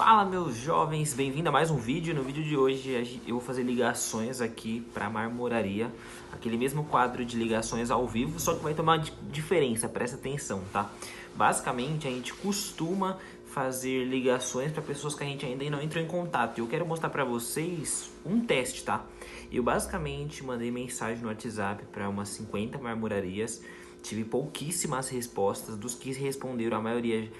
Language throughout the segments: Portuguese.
Fala, meus jovens, bem-vindo a mais um vídeo. No vídeo de hoje eu vou fazer ligações aqui para marmoraria, aquele mesmo quadro de ligações ao vivo, só que vai tomar diferença, presta atenção, tá? Basicamente a gente costuma fazer ligações para pessoas que a gente ainda não entrou em contato. Eu quero mostrar para vocês um teste, tá? Eu basicamente mandei mensagem no WhatsApp para umas 50 marmorarias, tive pouquíssimas respostas. Dos que responderam, a maioria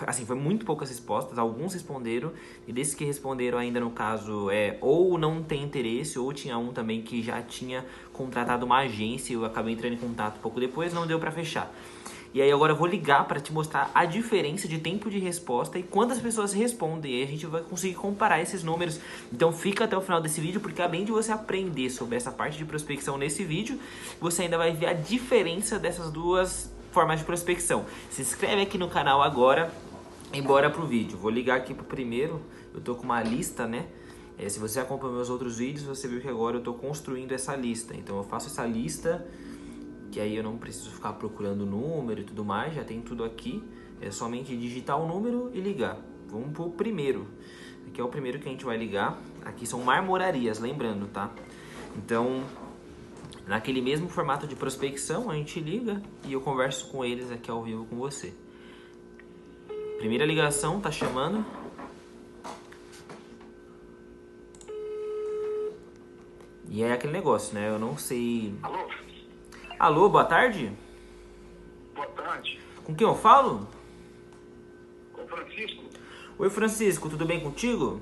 assim, foi muito poucas respostas. Alguns responderam, e desses que responderam ainda, no caso, ou não tem interesse, ou tinha um também que já tinha contratado uma agência. Eu acabei entrando em contato pouco depois, não deu pra fechar. E aí agora eu vou ligar para te mostrar a diferença de tempo de resposta e quantas pessoas respondem. E aí a gente vai conseguir comparar esses números. Então fica até o final desse vídeo, porque além de você aprender sobre essa parte de prospecção nesse vídeo, você ainda vai ver a diferença dessas duas formas de prospecção. Se inscreve aqui no canal agora e bora pro vídeo. Vou ligar aqui pro primeiro. Eu tô com uma lista, né? Se você acompanha meus outros vídeos, você viu que agora eu tô construindo essa lista. Então eu faço essa lista, que aí eu não preciso ficar procurando o número e tudo mais, já tem tudo aqui. É somente digitar o número e ligar. Vamos pro primeiro. Aqui é o primeiro que a gente vai ligar. Aqui são marmorarias, lembrando, tá? Então, naquele mesmo formato de prospecção, a gente liga e eu converso com eles aqui ao vivo com você. Primeira ligação, tá chamando. E é aquele negócio, né? Eu não sei... Alô? Alô, boa tarde? Boa tarde. Com quem eu falo? Com o Francisco. Oi, Francisco, tudo bem contigo?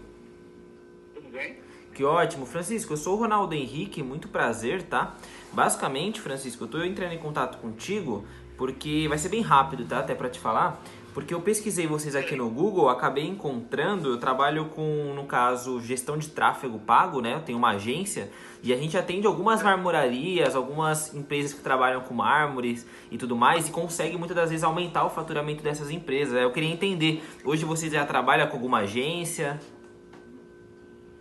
Tudo bem? Que ótimo, Francisco, eu sou o Ronaldo Henrique, muito prazer, tá? Basicamente, Francisco, eu tô entrando em contato contigo porque vai ser bem rápido, tá? Até pra te falar, porque eu pesquisei vocês aqui no Google, acabei encontrando. Eu trabalho com, no caso, gestão de tráfego pago, né? Eu tenho uma agência e a gente atende algumas marmorarias, algumas empresas que trabalham com mármores e tudo mais, e consegue muitas das vezes aumentar o faturamento dessas empresas. Eu queria entender, hoje vocês já trabalham com alguma agência?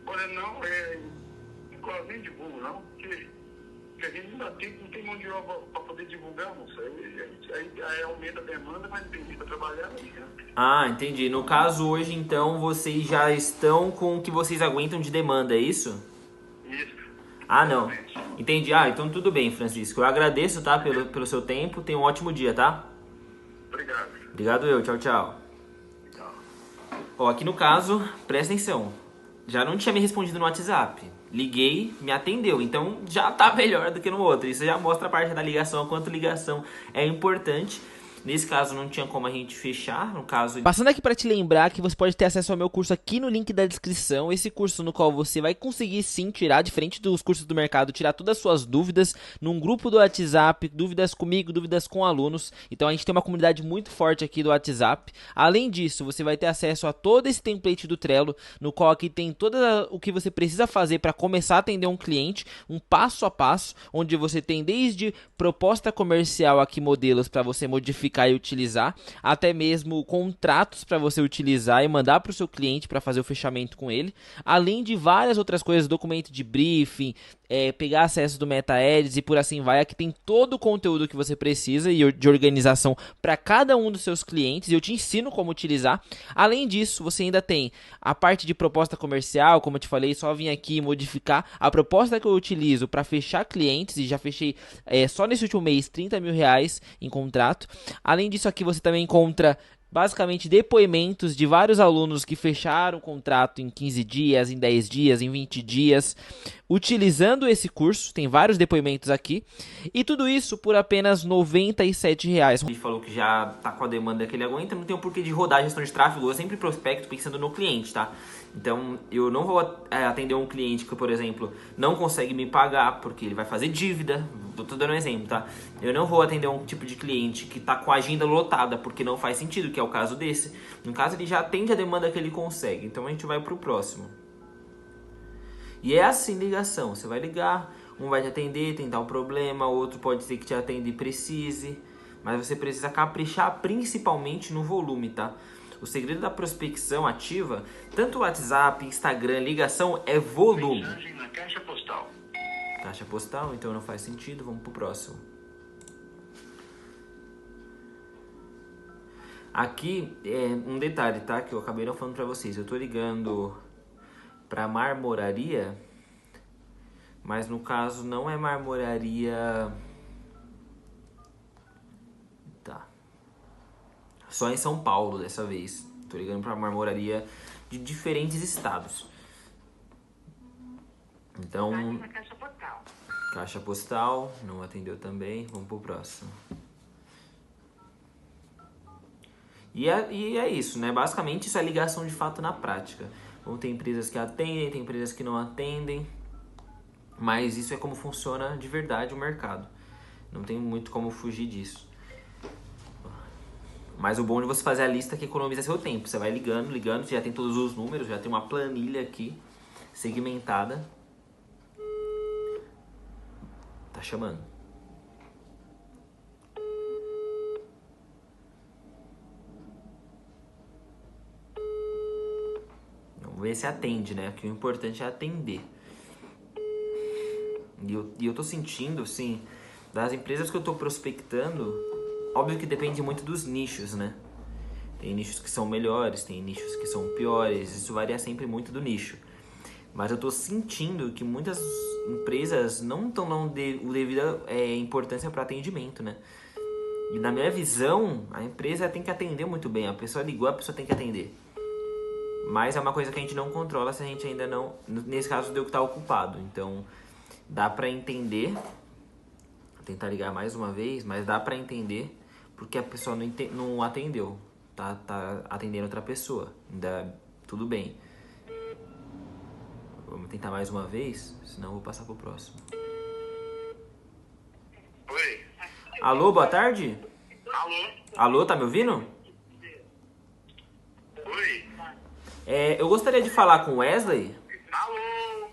Olha, não, quase nem divulgo, não, porque a gente não tem mão de obra para poder divulgar, moça. Aí aumenta a demanda, mas não tem gente para trabalhar, né? Ah, entendi. No caso, hoje, então, vocês já estão com o que vocês aguentam de demanda, é isso? Isso. Ah, não. Exatamente. Entendi. Ah, então tudo bem, Francisco. Eu agradeço, tá, pelo seu tempo. Tenha um ótimo dia, tá? Obrigado. Obrigado eu. Tchau, tchau. Tchau. Ó, aqui no caso, presta atenção. Já não tinha me respondido no WhatsApp. Liguei, me atendeu. Então já tá melhor do que no outro. Isso já mostra a parte da ligação, a quanto ligação é importante. Nesse caso não tinha como a gente fechar, no caso... Passando aqui para te lembrar que você pode ter acesso ao meu curso aqui no link da descrição. Esse curso no qual você vai conseguir sim tirar, diferente dos cursos do mercado, tirar todas as suas dúvidas num grupo do WhatsApp, dúvidas comigo, dúvidas com alunos. Então a gente tem uma comunidade muito forte aqui do WhatsApp. Além disso, você vai ter acesso a todo esse template do Trello, no qual aqui tem todo o que você precisa fazer para começar a atender um cliente, um passo a passo, onde você tem desde proposta comercial aqui, modelos para você modificar e utilizar, até mesmo contratos para você utilizar e mandar para o seu cliente para fazer o fechamento com ele, além de várias outras coisas, documento de briefing, pegar acesso do MetaAds e por assim vai. Aqui tem todo o conteúdo que você precisa e de organização para cada um dos seus clientes, e eu te ensino como utilizar. Além disso, você ainda tem a parte de proposta comercial, como eu te falei, só vim aqui e modificar a proposta que eu utilizo para fechar clientes, e já fechei só nesse último mês 30 mil reais em contrato. Além disso, aqui você também encontra basicamente depoimentos de vários alunos que fecharam o contrato em 15 dias, em 10 dias, em 20 dias, utilizando esse curso. Tem vários depoimentos aqui, e tudo isso por apenas R$ 97. A gente falou que já tá com a demanda que ele aguenta, não tem o porquê de rodar a gestão de tráfego. Eu sempre prospecto pensando no cliente, tá? Então eu não vou atender um cliente que, por exemplo, não consegue me pagar porque ele vai fazer dívida. Tô dando um exemplo, tá? Eu não vou atender um tipo de cliente que tá com a agenda lotada porque não faz sentido, que é o caso desse. No caso, ele já atende a demanda que ele consegue. Então a gente vai pro próximo. E é assim ligação. Você vai ligar, um vai te atender, tentar um problema, outro pode ser que te atenda e precise. Mas você precisa caprichar principalmente no volume, tá? O segredo da prospecção ativa, tanto WhatsApp, Instagram, ligação, é volume. Mensagem na caixa postal. Caixa postal, então não faz sentido, vamos pro próximo. Aqui é um detalhe, tá? Que eu acabei não falando pra vocês. Eu tô ligando pra marmoraria, mas no caso não é marmoraria. Tá. Só em São Paulo dessa vez. Tô ligando pra marmoraria de diferentes estados. Então, caixa postal, não atendeu também. Vamos pro próximo. E é isso, né? Basicamente isso é ligação de fato na prática. Vão ter empresas que atendem, tem empresas que não atendem. Mas isso é como funciona de verdade o mercado. Não tem muito como fugir disso. Mas o bom de você fazer a lista é que economiza seu tempo. Você vai ligando, ligando, você já tem todos os números, já tem uma planilha aqui, segmentada. Tá chamando. Vamos ver se atende, né? Porque o importante é atender. E eu tô sentindo, assim, das empresas que eu tô prospectando, óbvio que depende muito dos nichos, né? Tem nichos que são melhores, tem nichos que são piores, isso varia sempre muito do nicho. Mas eu tô sentindo que muitas empresas não estão dando o devida importância para atendimento, né? E na minha visão, a empresa tem que atender muito bem. A pessoa ligou, a pessoa tem que atender. Mas é uma coisa que a gente não controla se a gente ainda não... Nesse caso, deu que tá ocupado. Então, dá pra entender. Vou tentar ligar mais uma vez, mas dá pra entender porque a pessoa não atendeu. Tá atendendo outra pessoa. Ainda tudo bem. Vamos tentar mais uma vez, senão eu vou passar pro próximo. Oi. Alô, boa tarde? Alô? Alô, tá me ouvindo? Oi. Eu gostaria de falar com o Wesley. Alô?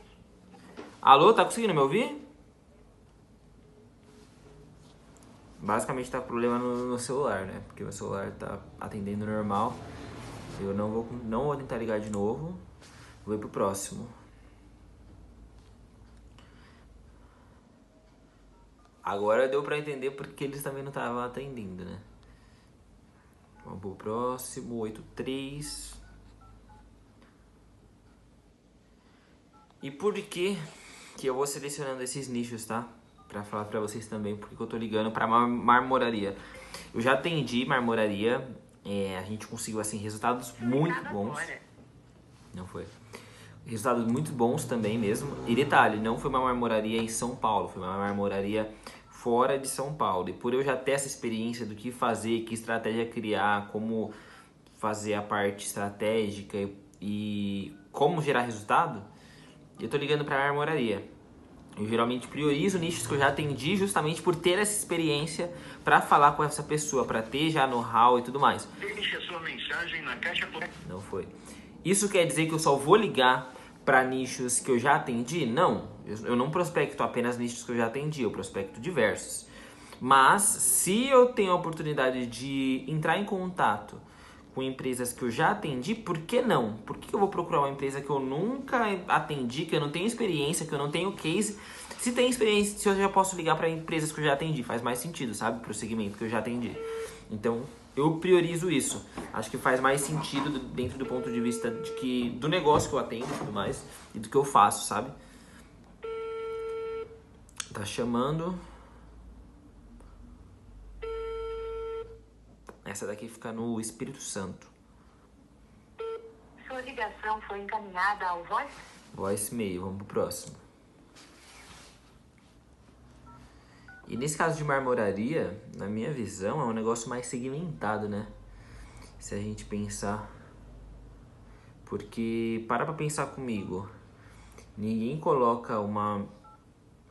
Alô, tá conseguindo me ouvir? Basicamente tá com problema no celular, né? Porque o celular tá atendendo normal. Eu não vou tentar ligar de novo. Vou ir pro próximo. Agora deu pra entender porque eles também não estavam atendendo, né? Vamos pro próximo, 83. E por que eu vou selecionando esses nichos, tá? Pra falar pra vocês também porque eu tô ligando pra marmoraria. Eu já atendi marmoraria, a gente conseguiu assim resultados muito bons. Não foi. Resultados muito bons também mesmo. E detalhe, não foi uma marmoraria em São Paulo, foi uma marmoraria fora de São Paulo. E por eu já ter essa experiência do que fazer, que estratégia criar, como fazer a parte estratégica e como gerar resultado, eu tô ligando pra marmoraria. Eu geralmente priorizo nichos que eu já atendi justamente por ter essa experiência para falar com essa pessoa, para ter já know-how e tudo mais. Deixe a sua mensagem na caixa postal. Não foi. Isso quer dizer que eu só vou ligar para nichos que eu já atendi? Não. Eu não prospecto apenas nichos que eu já atendi, eu prospecto diversos. Mas se eu tenho a oportunidade de entrar em contato com empresas que eu já atendi, por que não? Por que eu vou procurar uma empresa que eu nunca atendi, que eu não tenho experiência, que eu não tenho case? Se tem experiência, se eu já posso ligar para empresas que eu já atendi, faz mais sentido, sabe? Para o segmento que eu já atendi. Então, eu priorizo isso. Acho que faz mais sentido dentro do ponto de vista do negócio que eu atendo e tudo mais, e do que eu faço, sabe? Tá chamando. Essa daqui fica no Espírito Santo. Sua ligação foi encaminhada ao Voicemail, vamos pro próximo. E nesse caso de marmoraria, na minha visão, é um negócio mais segmentado, né? Se a gente pensar. Porque, para pra pensar comigo, ninguém coloca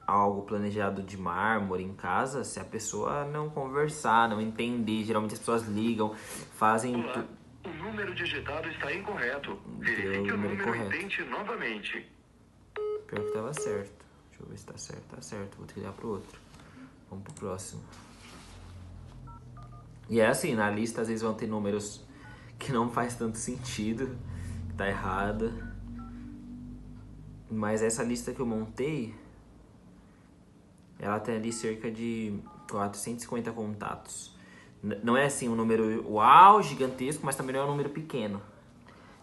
algo planejado de mármore em casa se a pessoa não conversar, não entender. Geralmente as pessoas ligam, fazem... Olá. O número digitado está incorreto. Verifique o número e tente novamente. Pior que tava certo. Deixa eu ver se tá certo. Tá certo, vou trilhar pro outro. Vamos pro próximo. E é assim, na lista às vezes vão ter números que não faz tanto sentido, que tá errada. Mas essa lista que eu montei, ela tem ali cerca de 450 contatos. Não é assim um número uau, gigantesco, mas também não é um número pequeno.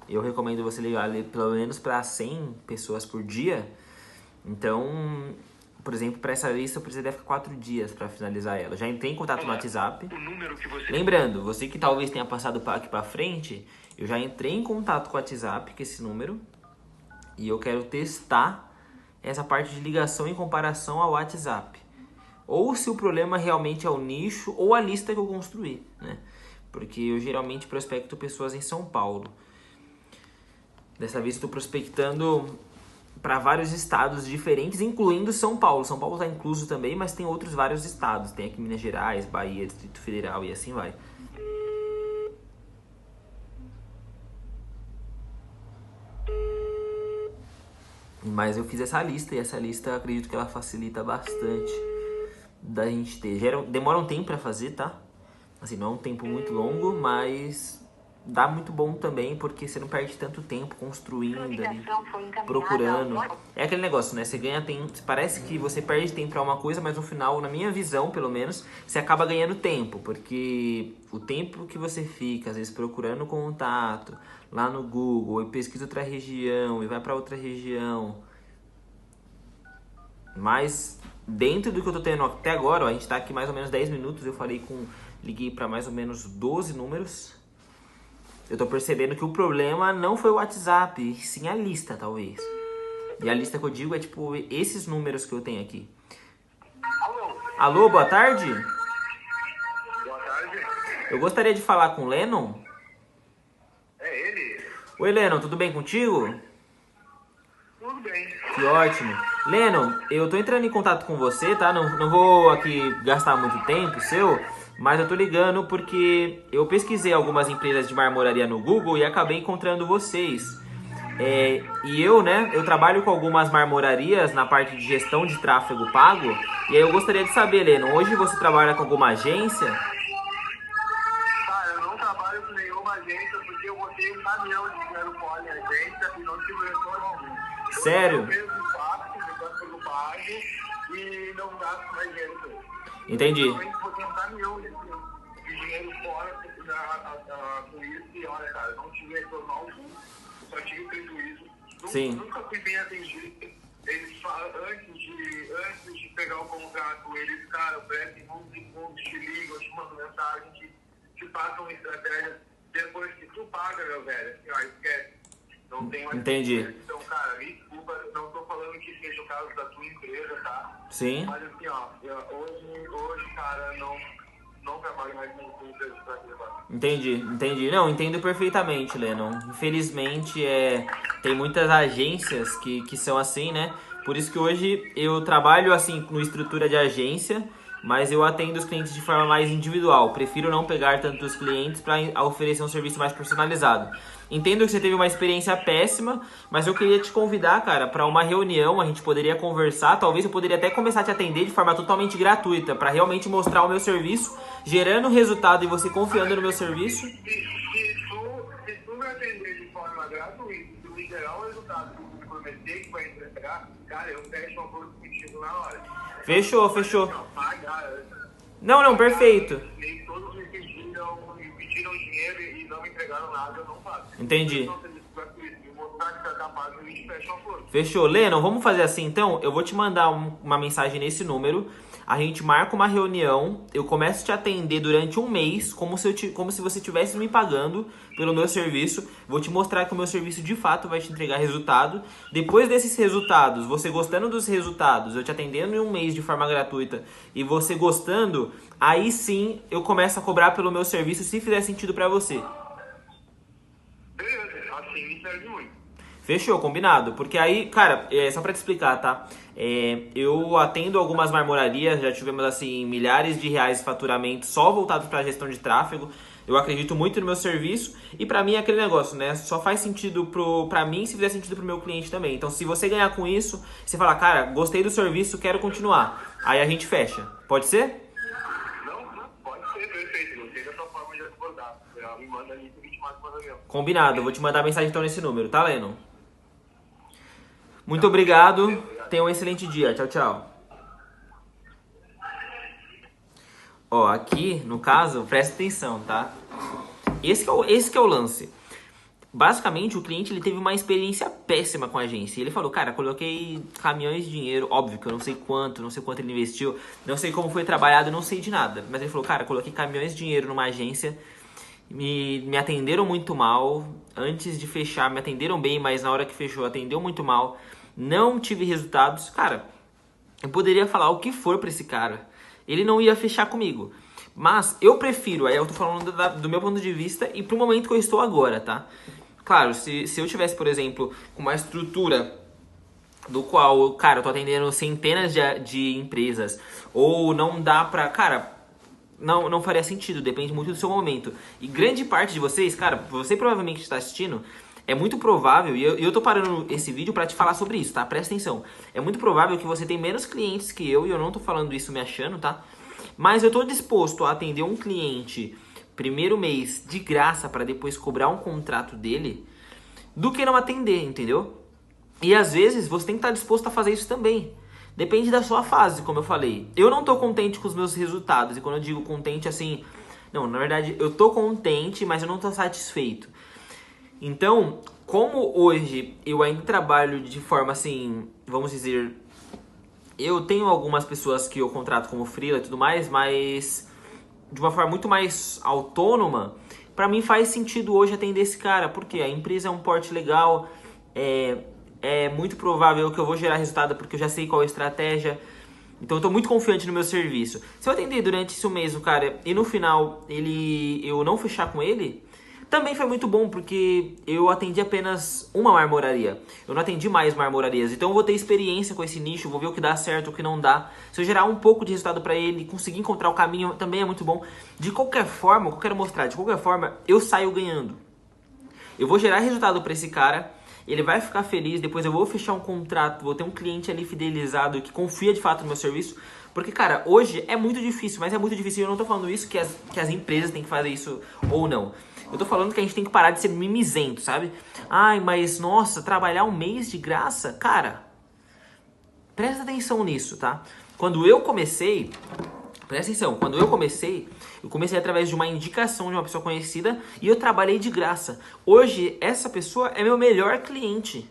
Eu recomendo você ligar pelo menos para 100 pessoas por dia. Então, por exemplo, para essa lista eu precisaria ficar 4 dias para finalizar ela. Já entrei em contato no WhatsApp. Lembrando, você que talvez tenha passado aqui para frente, eu já entrei em contato com o WhatsApp, com esse número, e eu quero testar essa parte de ligação em comparação ao WhatsApp. Ou se o problema realmente é o nicho ou a lista que eu construí, né? Porque eu geralmente prospecto pessoas em São Paulo. Dessa vez estou prospectando para vários estados diferentes, incluindo São Paulo. São Paulo está incluso também, mas tem outros vários estados. Tem aqui Minas Gerais, Bahia, Distrito Federal e assim vai. Mas eu fiz essa lista e essa lista eu acredito que ela facilita bastante da gente ter. Demora um tempo para fazer, tá? Assim, não é um tempo muito longo, mas dá muito bom também, porque você não perde tanto tempo construindo ali, procurando. É aquele negócio, né? Você ganha tempo, parece que você perde tempo para uma coisa, mas no final, na minha visão, pelo menos, você acaba ganhando tempo, porque o tempo que você fica, às vezes, procurando contato lá no Google, e pesquisa outra região, e vai para outra região. Mas dentro do que eu tô tendo até agora, ó, a gente tá aqui mais ou menos 10 minutos, liguei para mais ou menos 12 números. Eu tô percebendo que o problema não foi o WhatsApp, e sim a lista, talvez. E a lista que eu digo é tipo esses números que eu tenho aqui. Alô, boa tarde? Boa tarde. Eu gostaria de falar com o Lennon. É ele? Oi, Lennon, tudo bem contigo? Tudo bem. Que ótimo. Lennon, eu tô entrando em contato com você, tá? Não vou aqui gastar muito tempo seu, mas eu tô ligando porque eu pesquisei algumas empresas de marmoraria no Google e acabei encontrando vocês. Eu trabalho com algumas marmorarias na parte de gestão de tráfego pago. E aí eu gostaria de saber, Lennon, hoje você trabalha com alguma agência? Cara, eu não trabalho com nenhuma agência porque eu botei um caminhão de dinheiro fora em agência e não tive retorno algum. Sério? Eu mesmo faço, depois eu pago e não gasto mais dinheiro com isso. Entendi. Eu botei um caminhão de dinheiro fora com isso e olha, cara, não tive retorno algum, só tive prejuízo. Sim. Nunca fui bem atendido. Eles falam, antes de pegar o contrato, eles, cara, prestem uns segundos, te ligam, te mandam mensagem, te passam uma estratégia. Depois que tu paga, meu velho, assim, ó, esquece. Não tem mais. Entendi. Então, cara, me desculpa, não tô falando que seja o caso da tua empresa, tá? Sim. Mas assim, ó, hoje, cara, não trabalho mais com empresa pra levar. Entendi. Não, entendo perfeitamente, Lennon. Infelizmente, tem muitas agências que são assim, né? Por isso que hoje eu trabalho assim com estrutura de agência, mas eu atendo os clientes de forma mais individual. Prefiro não pegar tantos clientes para oferecer um serviço mais personalizado. Entendo que você teve uma experiência péssima, mas eu queria te convidar, cara, para uma reunião. A gente poderia conversar. Talvez eu poderia até começar a te atender de forma totalmente gratuita, para realmente mostrar o meu serviço, gerando resultado e você confiando no meu serviço. Se tu me atender de forma gratuita, se tu me gerar o resultado que tu me prometer que vai entregar, cara, eu fecho um acordo contigo na hora. Fechou. Não, perfeito. Nem todos me pediram dinheiro e não me entregaram nada, eu não faço. Entendi. Então, se me mostrar que tá capaz, a gente fecha um acordo. Fechou. Lennon, vamos fazer assim então? Eu vou te mandar uma mensagem nesse número. A gente marca uma reunião. Eu começo a te atender durante um mês, como se você estivesse me pagando pelo meu serviço. Vou te mostrar que o meu serviço de fato vai te entregar resultado. Depois desses resultados, você gostando dos resultados, eu te atendendo em um mês de forma gratuita e você gostando, aí sim eu começo a cobrar pelo meu serviço se fizer sentido pra você. Beleza, assim me serve muito. Fechou, combinado. Porque aí, cara, só pra te explicar, tá? Eu atendo algumas marmorarias, já tivemos, assim, milhares de reais de faturamento só voltado pra gestão de tráfego. Eu acredito muito no meu serviço e pra mim é aquele negócio, né? Só faz sentido pra mim se fizer sentido pro meu cliente também. Então, se você ganhar com isso, você fala, cara, gostei do serviço, quero continuar. Aí a gente fecha. Pode ser? Não, pode ser, perfeito. Gostei da sua forma de abordar. Me manda ali que a gente marca uma reunião. Combinado. Eu vou te mandar mensagem então nesse número, tá, Lennon? Muito obrigado. Tenha um excelente dia. Tchau, tchau. Ó, aqui, no caso, presta atenção, tá? Esse que é o lance. Basicamente, o cliente ele teve uma experiência péssima com a agência. Ele falou, cara, coloquei caminhões de dinheiro, óbvio que eu não sei quanto ele investiu, não sei como foi trabalhado, não sei de nada. Mas ele falou, cara, coloquei caminhões de dinheiro numa agência, me atenderam muito mal. Antes de fechar, me atenderam bem, mas na hora que fechou, atendeu muito mal. Não tive resultados. Cara, eu poderia falar o que for pra esse cara. Ele não ia fechar comigo. Mas eu prefiro, aí eu tô falando do meu ponto de vista e pro momento que eu estou agora, tá? Claro, se eu tivesse, por exemplo, com uma estrutura do qual, cara, eu tô atendendo centenas de empresas, ou não dá pra, cara, não faria sentido, depende muito do seu momento. E grande parte de vocês, cara, você provavelmente está assistindo, é muito provável, e eu tô parando esse vídeo pra te falar sobre isso, tá? Presta atenção. É muito provável que você tenha menos clientes que eu, e eu não tô falando isso me achando, tá? Mas eu tô disposto a atender um cliente primeiro mês de graça para depois cobrar um contrato dele, do que não atender, entendeu? E às vezes você tem que estar disposto a fazer isso também. Depende da sua fase, como eu falei. Eu não tô contente com os meus resultados. E quando eu digo contente, assim... Não, na verdade, eu tô contente, mas eu não tô satisfeito. Então, como hoje eu ainda trabalho de forma assim, vamos dizer... Eu tenho algumas pessoas que eu contrato como freela e tudo mais, mas de uma forma muito mais autônoma, pra mim faz sentido hoje atender esse cara, porque a empresa é um porte legal, é muito provável que eu vou gerar resultado porque eu já sei qual é a estratégia, então eu tô muito confiante no meu serviço. Se eu atender durante esse mês o cara e no final eu não fechar com ele, também foi muito bom, porque eu atendi apenas uma marmoraria. Eu não atendi mais marmorarias. Então eu vou ter experiência com esse nicho, vou ver o que dá certo, o que não dá. Se eu gerar um pouco de resultado pra ele, conseguir encontrar o caminho, também é muito bom. De qualquer forma, o que eu quero mostrar, de qualquer forma, eu saio ganhando. Eu vou gerar resultado pra esse cara, ele vai ficar feliz, depois eu vou fechar um contrato, vou ter um cliente ali fidelizado que confia de fato no meu serviço. Porque, cara, hoje é muito difícil, mas é muito difícil. E eu não tô falando isso que as empresas têm que fazer isso ou não. Eu tô falando que a gente tem que parar de ser mimizento, sabe? Ai, mas nossa, trabalhar um mês de graça? Cara, presta atenção nisso, tá? Quando eu comecei, presta atenção, quando eu comecei através de uma indicação de uma pessoa conhecida e eu trabalhei de graça. Hoje, essa pessoa é meu melhor cliente.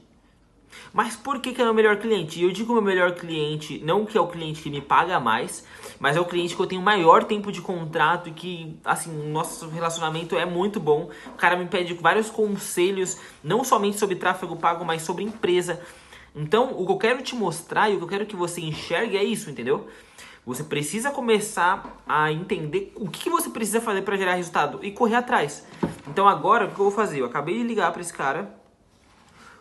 Mas por que é o meu melhor cliente? E eu digo meu melhor cliente, não que é o cliente que me paga mais, mas é o cliente que eu tenho maior tempo de contrato e que, assim, o nosso relacionamento é muito bom. O cara me pede vários conselhos, não somente sobre tráfego pago, mas sobre empresa. Então, o que eu quero te mostrar e o que eu quero que você enxergue é isso, entendeu? Você precisa começar a entender o que você precisa fazer para gerar resultado e correr atrás. Então agora, o que eu vou fazer? Eu acabei de ligar para esse cara.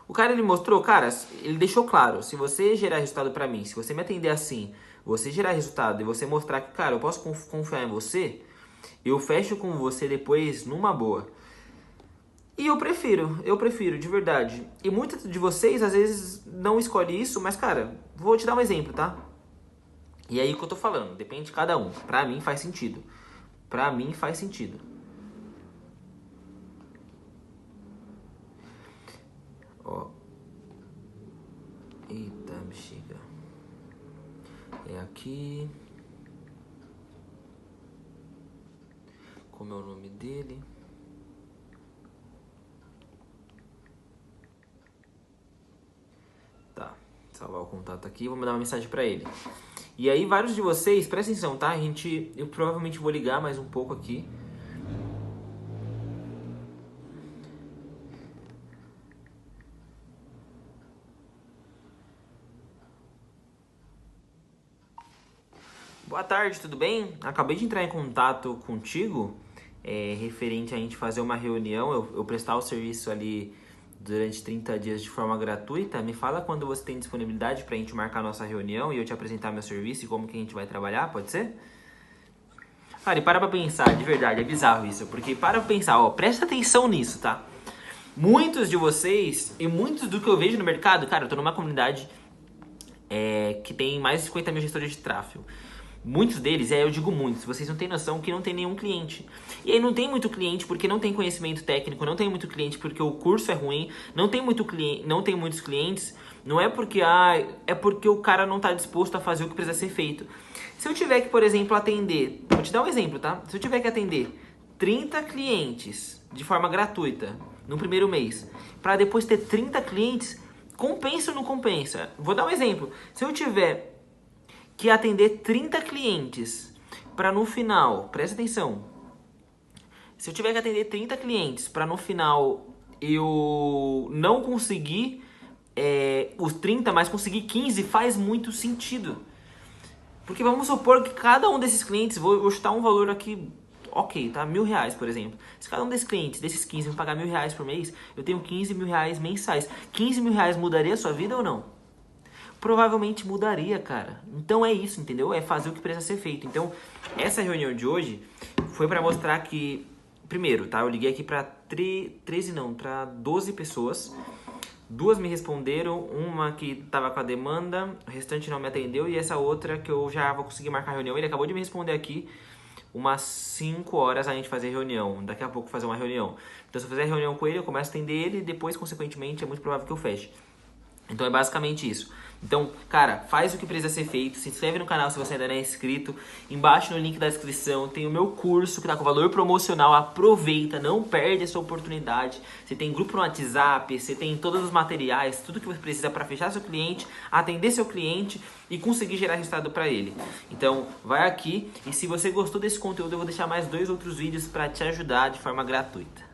O cara, ele mostrou, cara, ele deixou claro, se você gerar resultado pra mim, se você me atender assim, você gerar resultado e você mostrar que, cara, eu posso confiar em você, eu fecho com você depois numa boa. E eu prefiro, de verdade. E muitos de vocês, às vezes, não escolhem isso, mas, cara, vou te dar um exemplo, tá? E aí o que eu tô falando, depende de cada um. Pra mim faz sentido. Pra mim faz sentido. Ó. Eita, bexiga. É aqui. Como é o nome dele? Tá. Salvar o contato aqui. Vou mandar uma mensagem pra ele. E aí, vários de vocês, presta atenção, tá? Eu provavelmente vou ligar mais um pouco aqui. Boa tarde, tudo bem? Acabei de entrar em contato contigo, referente a gente fazer uma reunião, eu prestar o serviço ali durante 30 dias de forma gratuita. Me fala quando você tem disponibilidade pra gente marcar a nossa reunião e eu te apresentar meu serviço e como que a gente vai trabalhar, pode ser? Cara, e para pra pensar, de verdade, é bizarro isso, porque para pra pensar, ó, presta atenção nisso, tá? Muitos de vocês, e muitos do que eu vejo no mercado, cara, eu tô numa comunidade que tem mais de 50 mil gestores de tráfego. Muitos deles, eu digo muitos, vocês não têm noção que não tem nenhum cliente. E aí não tem muito cliente porque não tem conhecimento técnico, não tem muito cliente porque o curso é ruim, não tem muitos clientes, não é porque é porque o cara não está disposto a fazer o que precisa ser feito. Se eu tiver que, por exemplo, atender, vou te dar um exemplo, tá? Se eu tiver que atender 30 clientes de forma gratuita no primeiro mês, para depois ter 30 clientes, compensa ou não compensa? Vou dar um exemplo. Se eu tiver que atender 30 clientes para no final, presta atenção, se eu tiver que atender 30 clientes para no final eu não conseguir os 30, mas conseguir 15, faz muito sentido. Porque vamos supor que cada um desses clientes, vou chutar um valor aqui, ok, tá? R$1.000, por exemplo. Se cada um desses clientes, desses 15, me pagar R$1.000 por mês, eu tenho R$15.000 mensais. R$15.000 mudaria a sua vida ou não? Provavelmente mudaria, cara. Então é isso, entendeu? É fazer o que precisa ser feito. Então, essa reunião de hoje foi pra mostrar que... Primeiro, tá? Eu liguei aqui pra 12 pessoas. 2 me responderam, uma que tava com a demanda, o restante não me atendeu. E essa outra que eu já vou conseguir marcar a reunião. Ele acabou de me responder aqui. Umas 5 horas a gente fazer reunião. Daqui a pouco fazer uma reunião. Então, se eu fizer reunião com ele, eu começo a atender ele. E depois, consequentemente, é muito provável que eu feche. Então é basicamente isso. Então, cara, faz o que precisa ser feito. Se inscreve no canal se você ainda não é inscrito. Embaixo no link da descrição tem o meu curso que tá com valor promocional. Aproveita, não perde essa oportunidade. Você tem grupo no WhatsApp, você tem todos os materiais, tudo que você precisa para fechar seu cliente, atender seu cliente e conseguir gerar resultado para ele. Então, vai aqui e se você gostou desse conteúdo, eu vou deixar mais 2 outros vídeos para te ajudar de forma gratuita.